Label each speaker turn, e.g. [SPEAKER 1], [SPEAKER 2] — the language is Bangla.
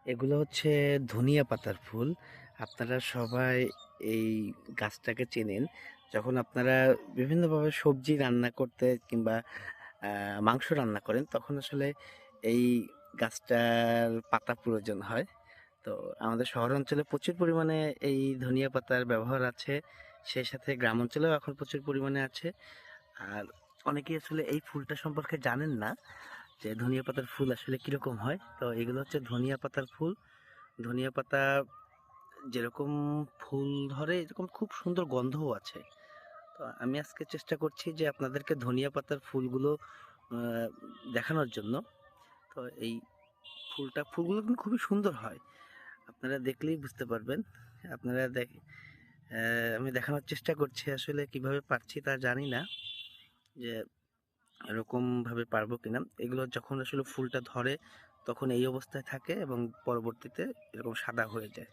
[SPEAKER 1] এগুলো হচ্ছে ধনিয়া পাতার ফুল। আপনারা সবাই এই গাছটাকে চেনেন। যখন আপনারা বিভিন্নভাবে সবজি রান্না করতে কিংবা মাংস রান্না করেন তখন আসলে এই গাছটার পাতা প্রয়োজন হয়। তো আমাদের শহর অঞ্চলে প্রচুর পরিমাণে এই ধনিয়া পাতার ব্যবহার আছে। সেই সাথে গ্রাম অঞ্চলেও এখন প্রচুর পরিমাণে আছে। আর অনেকেই আসলে এই ফুলটা সম্পর্কে জানেন না যে ধনিয়া পাতার ফুল আসলে কিরকম হয়। তো এগুলো হচ্ছে ধনিয়া পাতার ফুল। ধনিয়া পাতা যেরকম ফুল ধরে এরকম খুব সুন্দর গন্ধও আছে। তো আমি আজকে চেষ্টা করছি যে আপনাদেরকে ধনিয়া পাতার ফুলগুলো আহ, দেখানোর জন্য। তো এই ফুলগুলো কিন্তু খুবই সুন্দর হয়, আপনারা দেখলেই বুঝতে পারবেন। আপনারা দেখ আমি দেখানোর চেষ্টা করছি, আসলে কিভাবে পারছি তা জানি না যে এরকম ভাবে পারবো কিনা। এগুলো যখন আসলে ফুলটা ধরে তখন এই অবস্থায় থাকে এবং পরবর্তীতে এরকম সাদা হয়ে যায়।